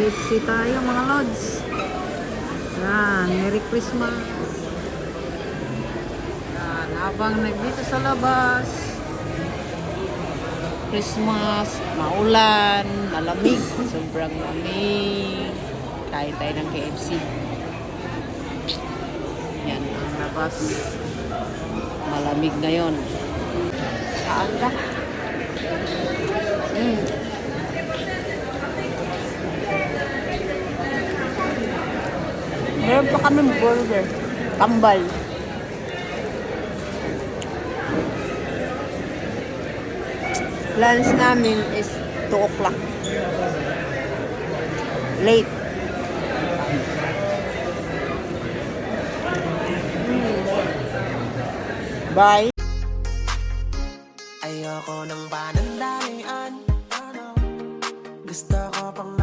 KFC tayo mga lods. Yan, Merry Christmas. Yan, habang nagdito sa labas, Christmas, maulan, malamig, sobrang lamig. Kain tayo ng KFC. Yan, ang labas. Malamig ngayon. Saan ka? Meron pa kami burger. Tambal. Lunch namin is 2 o'clock. Late. Bye. Ayoko ng panandalian. Gusto ko pang